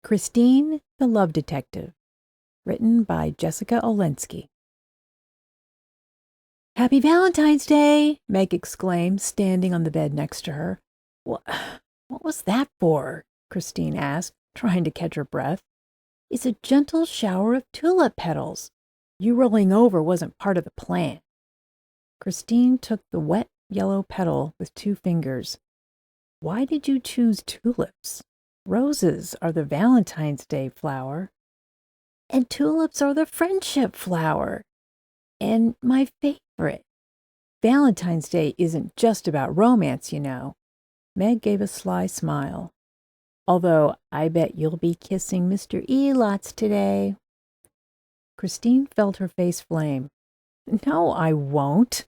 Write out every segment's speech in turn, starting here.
Christine, the Love Detective, written by Jessica Olensky. "Happy Valentine's Day!" Meg exclaimed, standing on the bed next to her. What was that for?" Christine asked, trying to catch her breath. "It's a gentle shower of tulip petals. You rolling over wasn't part of the plan." Christine took the wet yellow petal with 2 fingers. "Why did you choose tulips? Roses are the Valentine's Day flower. And tulips are the friendship flower. And my favorite. Valentine's Day isn't just about romance, you know." Meg gave a sly smile. "Although I bet you'll be kissing Mr. E lots today." Christine felt her face flame. "No, I won't.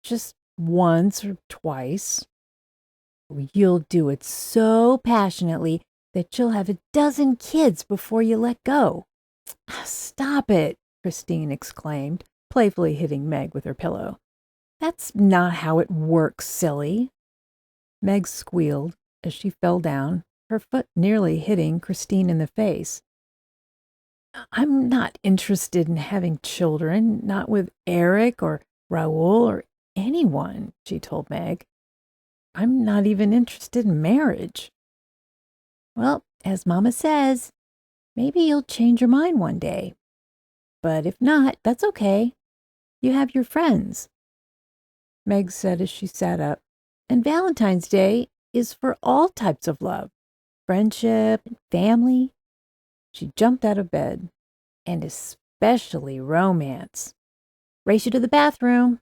Just once or twice. You'll do it so passionately that you'll have a dozen kids before you let go." "Stop it," Christine exclaimed, playfully hitting Meg with her pillow. "That's not how it works, silly." Meg squealed as she fell down, her foot nearly hitting Christine in the face. "I'm not interested in having children, not with Eric or Raoul or anyone," she told Meg. "I'm not even interested in marriage." "Well, as Mama says, maybe you'll change your mind one day. But if not, that's okay. You have your friends," Meg said as she sat up. "And Valentine's Day is for all types of love, friendship and family." She jumped out of bed. "And especially romance. Race you to the bathroom."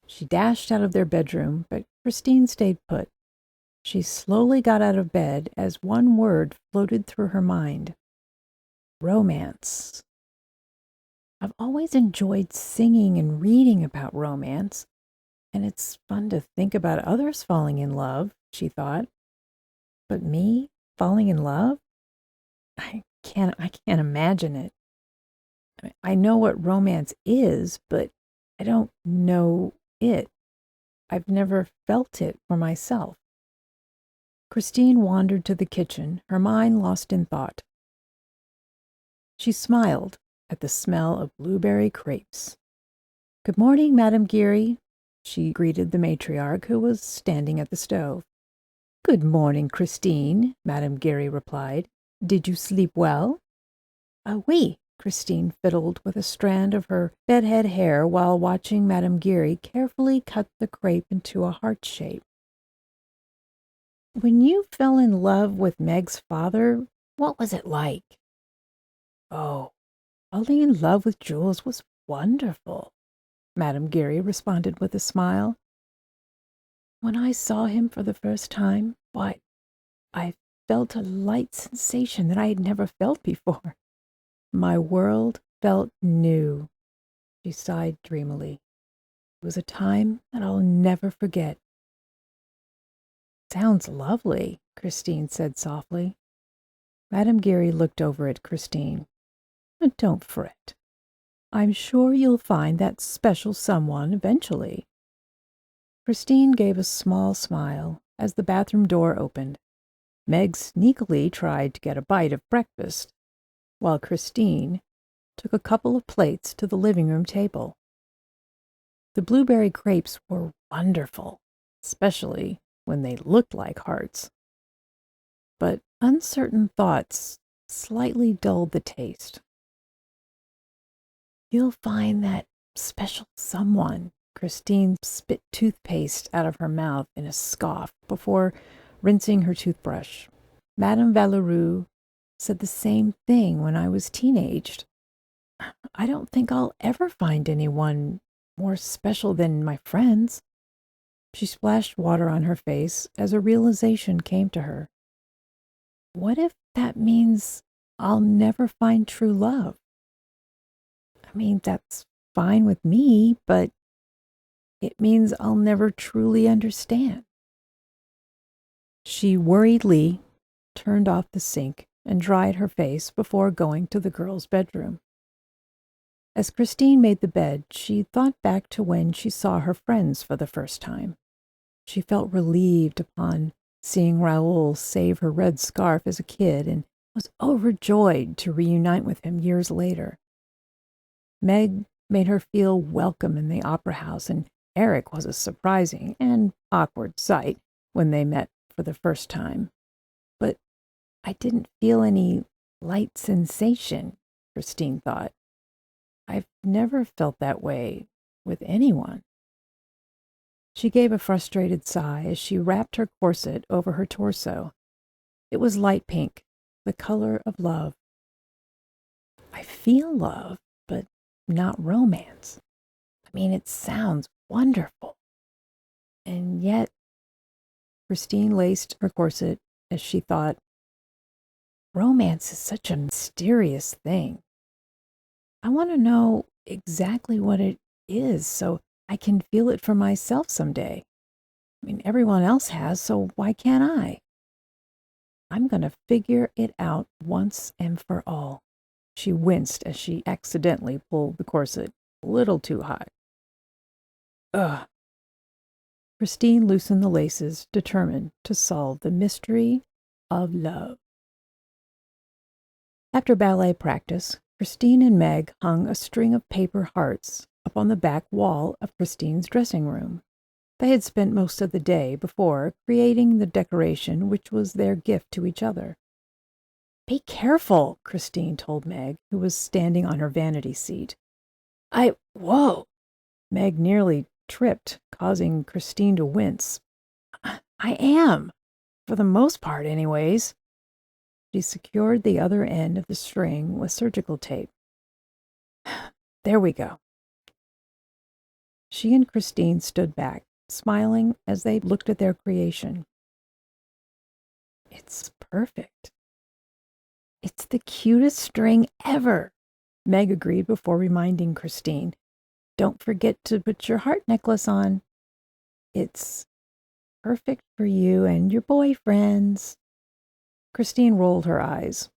She dashed out of their bedroom, but Christine stayed put. She slowly got out of bed as one word floated through her mind: romance. I've always enjoyed singing and reading about romance, and it's fun to think about others falling in love, she thought. But me falling in love? I can't imagine it. I know what romance is, but I don't know it. I've never felt it for myself. Christine wandered to the kitchen, her mind lost in thought. She smiled at the smell of blueberry crepes. "Good morning, Madame Geary," she greeted the matriarch, who was standing at the stove. "Good morning, Christine," Madame Geary replied. "Did you sleep well?" Oui," Christine fiddled with a strand of her bedhead hair while watching Madame Geary carefully cut the crepe into a heart shape. "When you fell in love with Meg's father, what was it like?" "Oh, falling in love with Jules was wonderful," Madame Geary responded with a smile. "When I saw him for the first time, why, I felt a light sensation that I had never felt before. My world felt new." She sighed dreamily. "It was a time that I'll never forget." "Sounds lovely," Christine said softly. Madame Geary looked over at Christine. "Don't fret. I'm sure you'll find that special someone eventually." Christine gave a small smile as the bathroom door opened. Meg sneakily tried to get a bite of breakfast, while Christine took a couple of plates to the living room table. The blueberry crepes were wonderful, especially when they looked like hearts. But uncertain thoughts slightly dulled the taste. "You'll find that special someone." Christine spit toothpaste out of her mouth in a scoff before rinsing her toothbrush. "Madame Valeroux said the same thing when I was teenaged. I don't think I'll ever find anyone more special than my friends." She splashed water on her face as a realization came to her. What if that means I'll never find true love? I mean, that's fine with me, but it means I'll never truly understand. She worriedly turned off the sink and dried her face before going to the girls' bedroom. As Christine made the bed, she thought back to when she saw her friends for the first time. She felt relieved upon seeing Raoul save her red scarf as a kid and was overjoyed to reunite with him years later. Meg made her feel welcome in the opera house, and Eric was a surprising and awkward sight when they met for the first time. But I didn't feel any light sensation, Christine thought. I've never felt that way with anyone. She gave a frustrated sigh as she wrapped her corset over her torso. It was light pink, the color of love. I feel love, but not romance. I mean, it sounds wonderful. And yet, Christine laced her corset as she thought, romance is such a mysterious thing. I want to know exactly what it is so I can feel it for myself someday. I mean, everyone else has, so why can't I? I'm going to figure it out once and for all. She winced as she accidentally pulled the corset a little too high. Ugh. Christine loosened the laces, determined to solve the mystery of love. After ballet practice, Christine and Meg hung a string of paper hearts up on the back wall of Christine's dressing room. They had spent most of the day before creating the decoration which was their gift to each other. Be careful, Christine told Meg, who was standing on her vanity seat. Whoa! Meg nearly tripped, causing Christine to wince. I am, for the most part anyways. She secured the other end of the string with surgical tape. There we go. She and Christine stood back, smiling as they looked at their creation. It's perfect. It's the cutest string ever, Meg agreed before reminding Christine, don't forget to put your heart necklace on. It's perfect for you and your boyfriends. Christine rolled her eyes.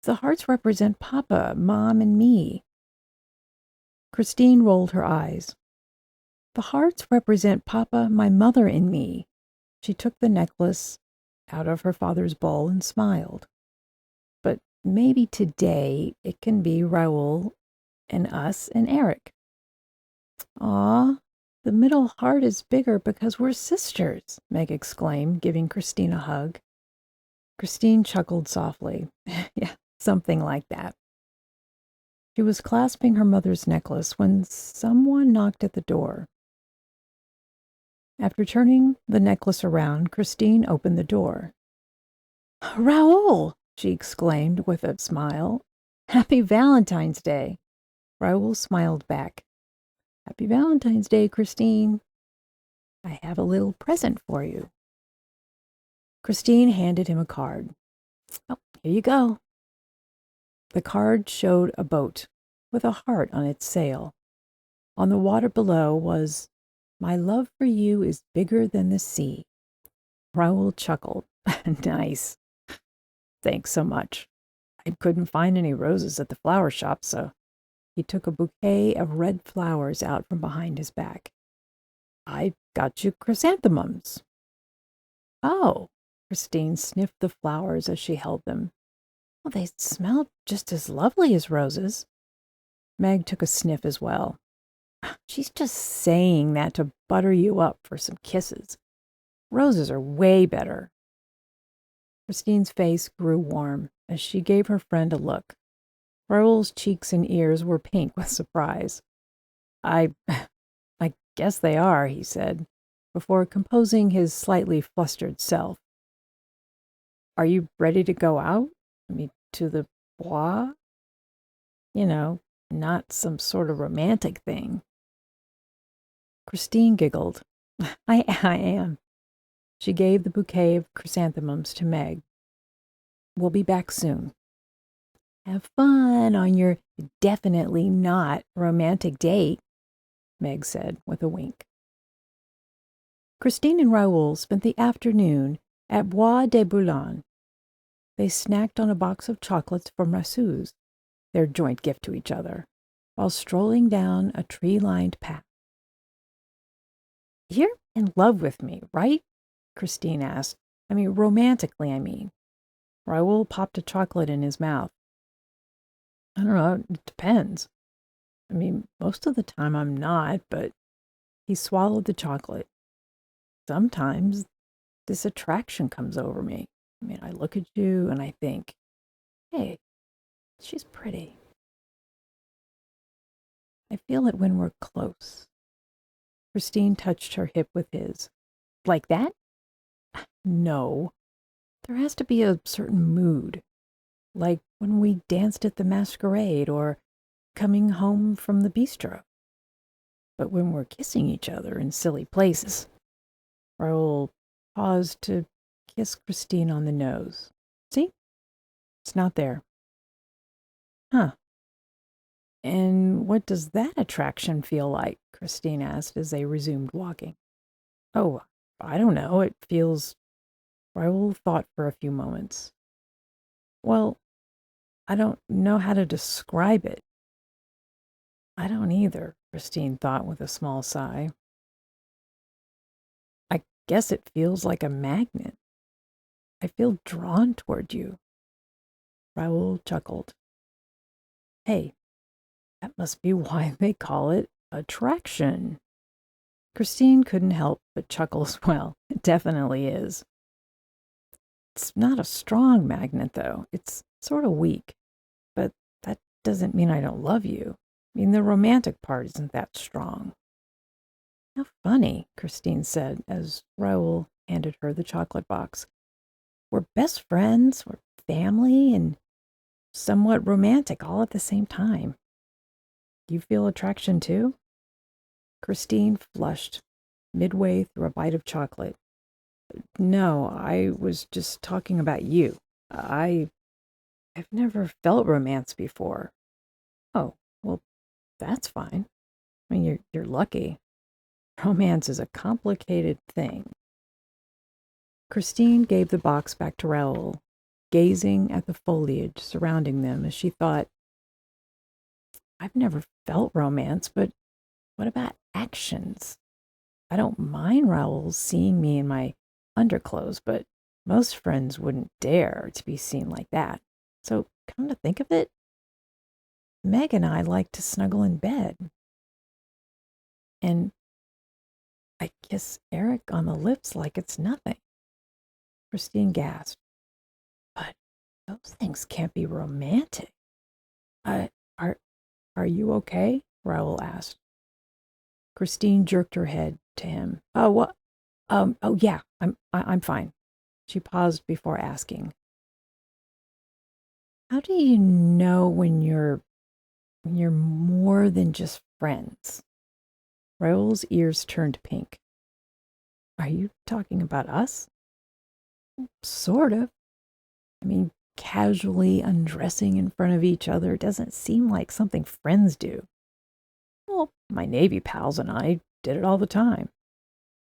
The hearts represent Papa, Mom, and me. Christine rolled her eyes. The hearts represent Papa, my mother, and me. She took the necklace out of her father's bowl and smiled. But maybe today it can be Raoul and us and Eric. Aw, the middle heart is bigger because we're sisters, Meg exclaimed, giving Christine a hug. Christine chuckled softly. Yeah, something like that. She was clasping her mother's necklace when someone knocked at the door. After turning the necklace around, Christine opened the door. Raoul! She exclaimed with a smile. Happy Valentine's Day! Raoul smiled back. Happy Valentine's Day, Christine. I have a little present for you. Christine handed him a card. Oh, here you go. The card showed a boat with a heart on its sail. On the water below was, My love for you is bigger than the sea. Raoul chuckled. Nice. Thanks so much. I couldn't find any roses at the flower shop, so he took a bouquet of red flowers out from behind his back. I got you chrysanthemums. Oh, Christine sniffed the flowers as she held them. Well, they smelled just as lovely as roses. Meg took a sniff as well. She's just saying that to butter you up for some kisses. Roses are way better. Christine's face grew warm as she gave her friend a look. Raoul's cheeks and ears were pink with surprise. I guess they are, he said, before composing his slightly flustered self. Are you ready to go out? I mean, to the bois? You know, not some sort of romantic thing. Christine giggled. I am. She gave the bouquet of chrysanthemums to Meg. We'll be back soon. Have fun on your definitely not romantic date, Meg said with a wink. Christine and Raoul spent the afternoon at Bois de Boulogne. They snacked on a box of chocolates from Rassoul's, their joint gift to each other, while strolling down a tree-lined path. You're in love with me, right? Christine asked. I mean, romantically, I mean. Raoul popped a chocolate in his mouth. I don't know, it depends. I mean, most of the time I'm not, but he swallowed the chocolate. Sometimes this attraction comes over me. I mean, I look at you and I think, hey, she's pretty. I feel it when we're close. Christine touched her hip with his. Like that? No. There has to be a certain mood. Like when we danced at the masquerade or coming home from the bistro. But when we're kissing each other in silly places. Raoul paused to kiss Christine on the nose. See? It's not there. Huh. And what does that attraction feel like? Christine asked as they resumed walking. Oh, I don't know. It feels... Raoul thought for a few moments. Well, I don't know how to describe it. I don't either, Christine thought with a small sigh. I guess it feels like a magnet. I feel drawn toward you. Raoul chuckled. Hey, that must be why they call it attraction. Christine couldn't help but chuckle as well. It definitely is. It's not a strong magnet, though. It's sort of weak. But that doesn't mean I don't love you. I mean, the romantic part isn't that strong. How funny, Christine said as Raoul handed her the chocolate box. We're best friends, we're family, and somewhat romantic all at the same time. You feel attraction too? Christine flushed midway through a bite of chocolate. No, I was just talking about you. I've never felt romance before. Oh, well, that's fine. I mean, you're lucky. Romance is a complicated thing. Christine gave the box back to Raoul, gazing at the foliage surrounding them as she thought, I've never felt romance, but what about actions? I don't mind Raoul seeing me in my underclothes, but most friends wouldn't dare to be seen like that. So, come to think of it, Meg and I like to snuggle in bed. And I kiss Eric on the lips like it's nothing. Christine gasped. But those things can't be romantic. Are are you okay? Raoul asked. Christine jerked her head to him. Oh, what? Oh yeah, I'm fine. She paused before asking. How do you know when you're more than just friends? Raoul's ears turned pink. Are you talking about us? Sort of. I mean, casually undressing in front of each other doesn't seem like something friends do. Well, my Navy pals and I did it all the time.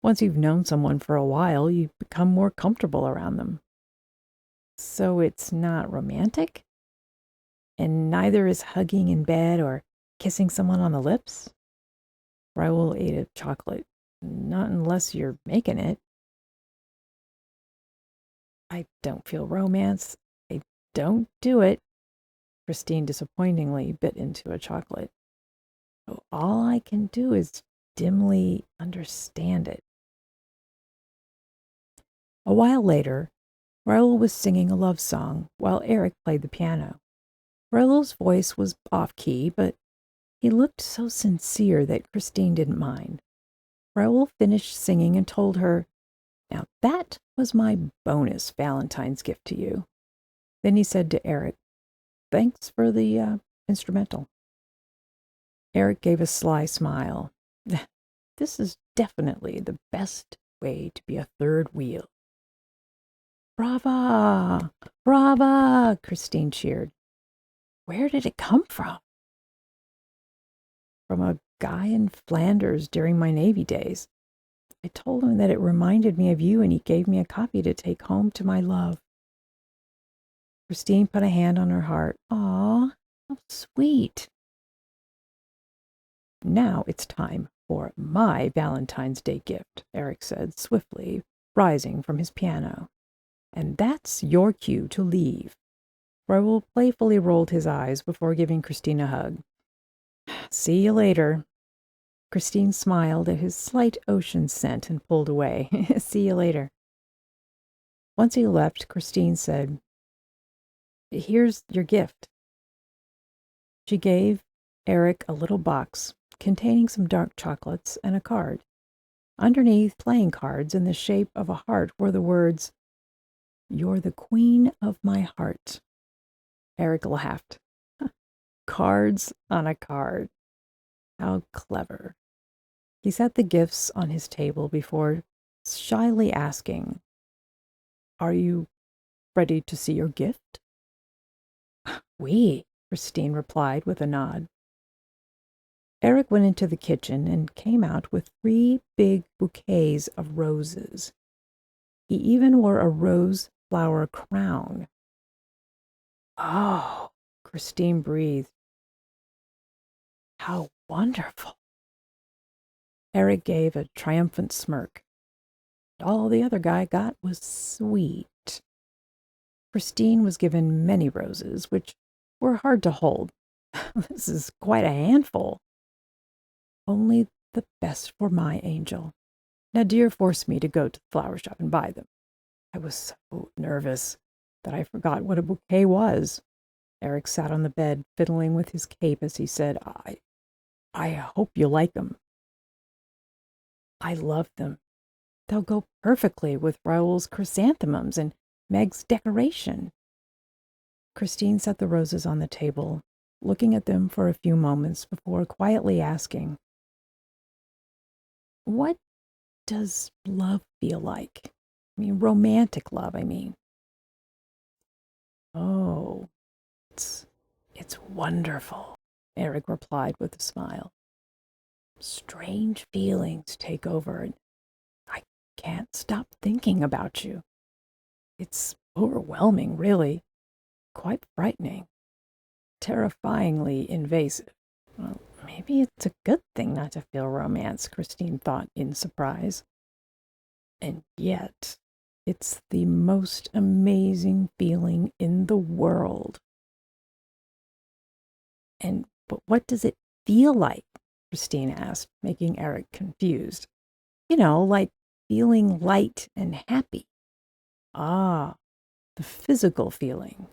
Once you've known someone for a while, you become more comfortable around them. So it's not romantic? And neither is hugging in bed or kissing someone on the lips? Raoul ate a chocolate. Not unless you're making it. I don't feel romance. I don't do it. Christine disappointingly bit into a chocolate. So all I can do is dimly understand it. A while later, Raoul was singing a love song while Eric played the piano. Raoul's voice was off-key, but he looked so sincere that Christine didn't mind. Raoul finished singing and told her, now that was my bonus Valentine's gift to you. Then he said to Eric, thanks for the instrumental. Eric gave a sly smile. This is definitely the best way to be a third wheel. Brava! Brava! Christine cheered. Where did it come from? From a guy in Flanders during my Navy days. I told him that it reminded me of you, and he gave me a copy to take home to my love. Christine put a hand on her heart. Aw, how sweet. Now it's time for my Valentine's Day gift, Eric said swiftly, rising from his piano. And that's your cue to leave. Raoul playfully rolled his eyes before giving Christine a hug. See you later. Christine smiled at his slight ocean scent and pulled away. See you later. Once he left, Christine said, Here's your gift. She gave Eric a little box containing some dark chocolates and a card. Underneath, playing cards in the shape of a heart were the words, You're the queen of my heart. Eric laughed. Cards on a card. How clever. He set the gifts on his table before shyly asking, Are you ready to see your gift? Oui, Christine replied with a nod. Eric went into the kitchen and came out with 3 big bouquets of roses. He even wore a rose flower crown. Oh, Christine breathed. How wonderful. Eric gave a triumphant smirk. All the other guy got was sweet. Christine was given many roses, which were hard to hold. This is quite a handful. Only the best for my angel. Nadir forced me to go to the flower shop and buy them. I was so nervous that I forgot what a bouquet was. Eric sat on the bed, fiddling with his cape as he said, I hope you like them. I love them. They'll go perfectly with Raoul's chrysanthemums and Meg's decoration. Christine set the roses on the table, looking at them for a few moments before quietly asking, What does love feel like? Romantic love, I mean. Oh, it's wonderful, Eric replied with a smile. Strange feelings take over, and I can't stop thinking about you. It's overwhelming, really. Quite frightening. Terrifyingly invasive. Well, maybe it's a good thing not to feel romance, Christine thought in surprise. And yet, it's the most amazing feeling in the world. But what does it feel like? Christine asked, making Eric confused. Like feeling light and happy. Ah, the physical feeling.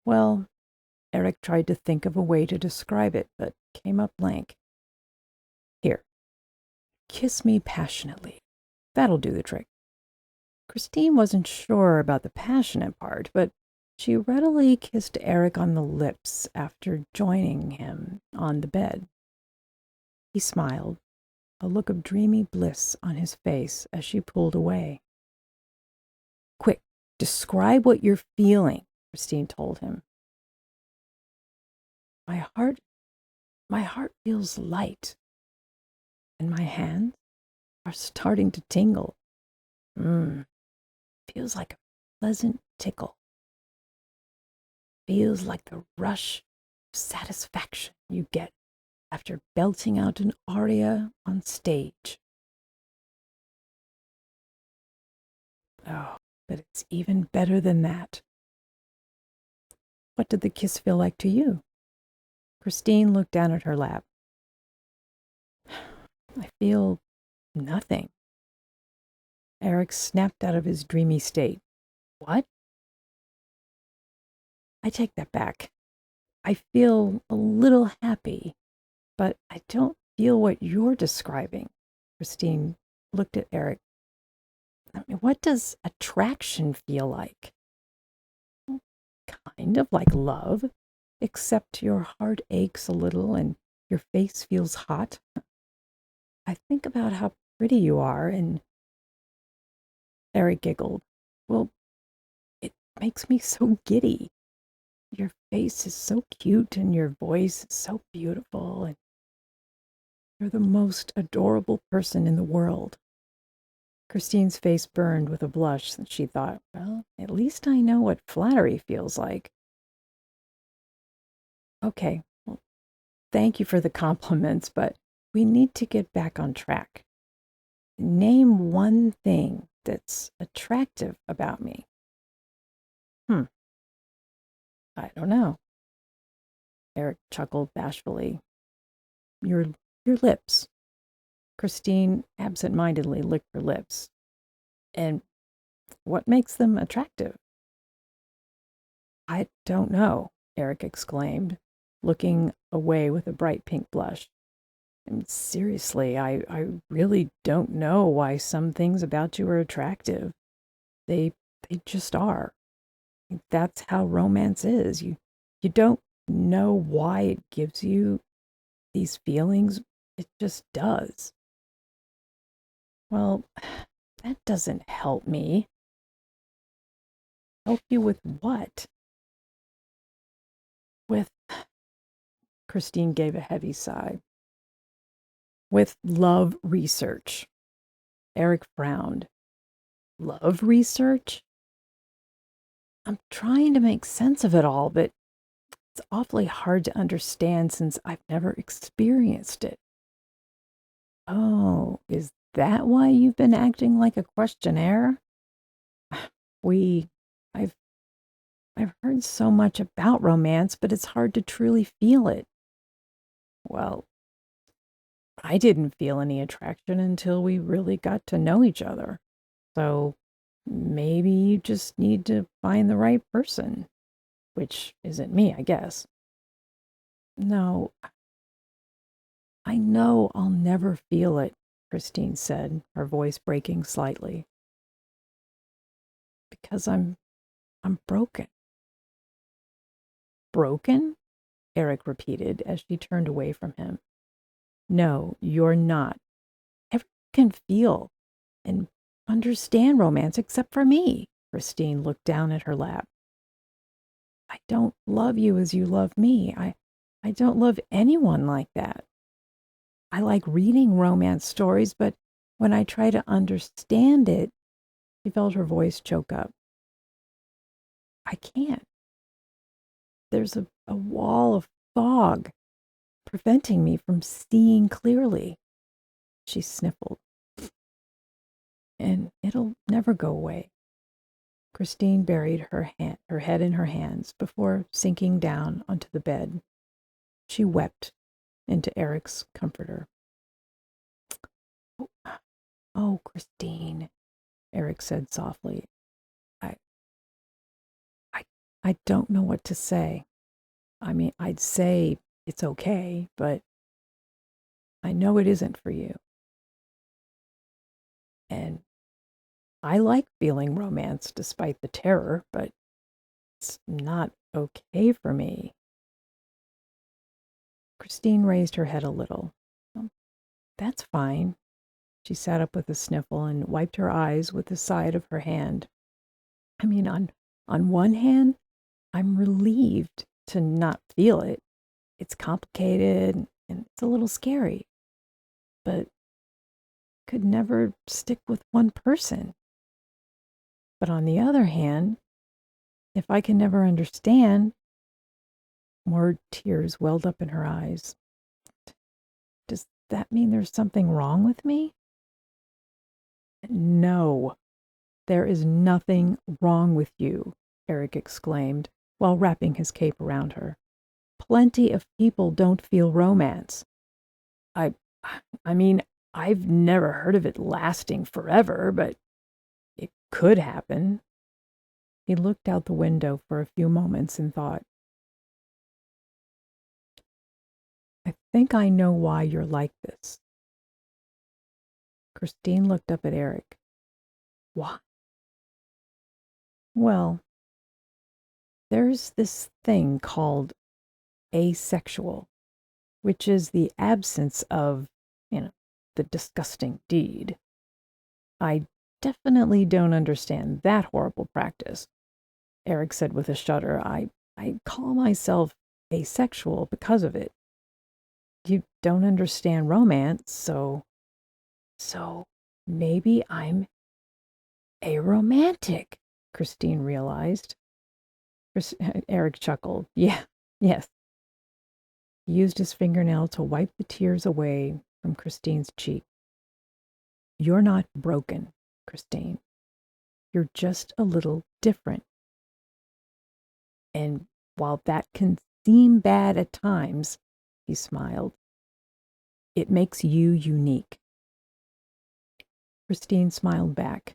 Well, Eric tried to think of a way to describe it, but came up blank. Here, kiss me passionately. That'll do the trick. Christine wasn't sure about the passionate part, but she readily kissed Eric on the lips after joining him on the bed. He smiled, a look of dreamy bliss on his face as she pulled away. Quick, describe what you're feeling, Christine told him. My heart feels light, and my hands are starting to tingle. Feels like a pleasant tickle. Feels like the rush of satisfaction you get after belting out an aria on stage. Oh, but it's even better than that. What did the kiss feel like to you? Christine looked down at her lap. I feel nothing. Eric snapped out of his dreamy state. What? I take that back. I feel a little happy, but I don't feel what you're describing. Christine looked at Eric. What does attraction feel like? Kind of like love, except your heart aches a little and your face feels hot. I think about how pretty you are, and Eric giggled. Well, it makes me so giddy. Your face is so cute and your voice is so beautiful, and you're the most adorable person in the world. Christine's face burned with a blush, and she thought, well, at least I know what flattery feels like. Okay, well, thank you for the compliments, but we need to get back on track. Name one thing that's attractive about me? Hmm, I don't know. Eric chuckled bashfully. Your your lips. Christine absent-mindedly licked her lips. And what makes them attractive? I don't know, Eric exclaimed, looking away with a bright pink blush. And seriously, I really don't know why some things about you are attractive. They they just are. That's how romance is. You don't know why it gives you these feelings. It just does. Well, that doesn't help me. Help you with what? With Christine gave a heavy sigh. With love research. Eric frowned. Love research? I'm trying to make sense of it all, but it's awfully hard to understand since I've never experienced it. Oh, is that why you've been acting like a questionnaire? We, I've, I've heard so much about romance, but it's hard to truly feel it. Well, I didn't feel any attraction until we really got to know each other. So maybe you just need to find the right person, which isn't me, I guess. No, I know I'll never feel it, Christine said, her voice breaking slightly. Because I'm broken. Broken? Eric repeated as she turned away from him. No, you're not. Everyone can feel and understand romance except for me. Christine looked down at her lap. I don't love you as you love me. I don't love anyone like that. I like reading romance stories, but when I try to understand it, she felt her voice choke up. I can't. There's a wall of fog preventing me from seeing clearly. She sniffled. And it'll never go away. Christine buried her head in her hands before sinking down onto the bed. She wept into Eric's comforter. Oh, Christine, Eric said softly. I, I, I don't know what to say. I mean, I'd say it's okay, but I know it isn't for you. And I like feeling romance despite the terror, but it's not okay for me. Christine raised her head a little. That's fine. She sat up with a sniffle and wiped her eyes with the side of her hand. I mean, on one hand, I'm relieved to not feel it. It's complicated and it's a little scary, but could never stick with one person. But on the other hand, if I can never understand, more tears welled up in her eyes. Does that mean there's something wrong with me? No, there is nothing wrong with you, Eric exclaimed while wrapping his cape around her. Plenty of people don't feel romance. I, I mean, I've never heard of it lasting forever, but it could happen. He looked out the window for a few moments and thought, I think I know why you're like this. Christine looked up at Eric. Why? Well, there's this thing called asexual, which is the absence of, the disgusting deed. I definitely don't understand that horrible practice, Eric said with a shudder. I call myself asexual because of it. You don't understand romance, so maybe I'm aromantic, Christine realized. Eric chuckled. Yeah, yes. He used his fingernail to wipe the tears away from Christine's cheek. You're not broken, Christine. You're just a little different. And while that can seem bad at times, he smiled, it makes you unique. Christine smiled back.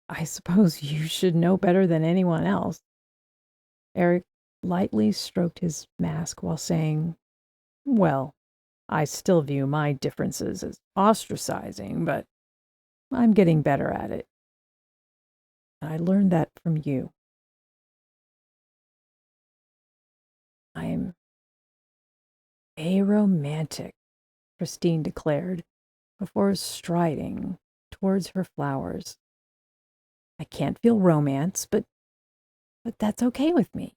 I suppose you should know better than anyone else. Eric lightly stroked his mask while saying, well, I still view my differences as ostracizing, but I'm getting better at it. I learned that from you. I'm aromantic, Christine declared before striding towards her flowers. I can't feel romance, but that's okay with me.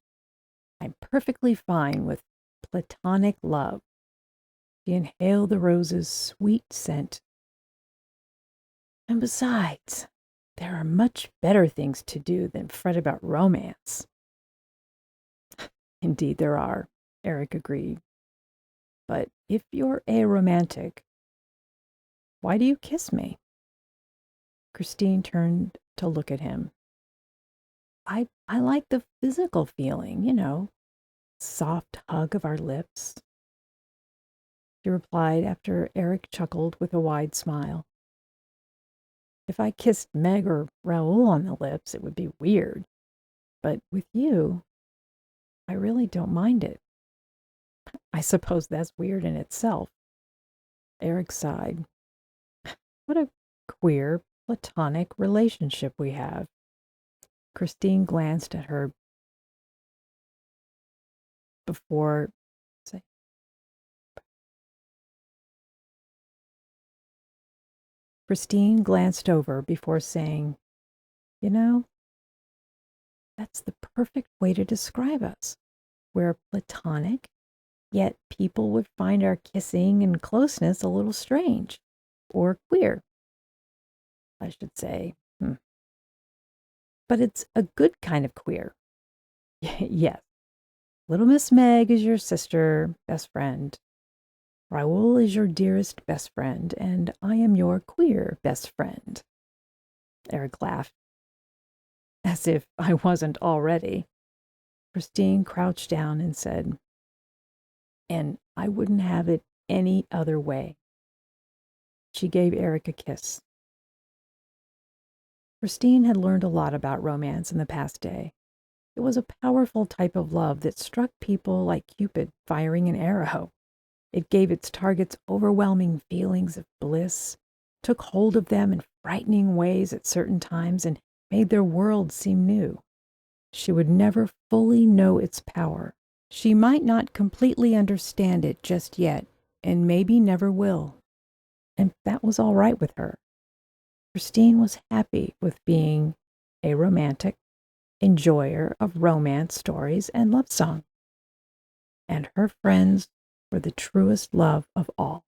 I'm perfectly fine with platonic love. She inhaled the rose's sweet scent. And besides, there are much better things to do than fret about romance. Indeed there are, Eric agreed. But if you're aromantic, why do you kiss me? Christine turned to look at him. I like the physical feeling, soft hug of our lips. She replied after Eric chuckled with a wide smile. If I kissed Meg or Raoul on the lips, it would be weird. But with you, I really don't mind it. I suppose that's weird in itself. Eric sighed. What a queer, platonic relationship we have. Christine glanced at her before Christine glanced over before saying, that's the perfect way to describe us. We're platonic, yet people would find our kissing and closeness a little strange, or queer, I should say. But it's a good kind of queer. Yes. Little Miss Meg is your sister, best friend. Raoul is your dearest best friend, and I am your queer best friend. Eric laughed. As if I wasn't already. Christine crouched down and said, and I wouldn't have it any other way. She gave Eric a kiss. Christine had learned a lot about romance in the past day. It was a powerful type of love that struck people like Cupid firing an arrow. It gave its targets overwhelming feelings of bliss, took hold of them in frightening ways at certain times, and made their world seem new. She would never fully know its power. She might not completely understand it just yet, and maybe never will. And that was all right with her. Christine was happy with being a romantic enjoyer of romance stories and love songs. And her friends were the truest love of all.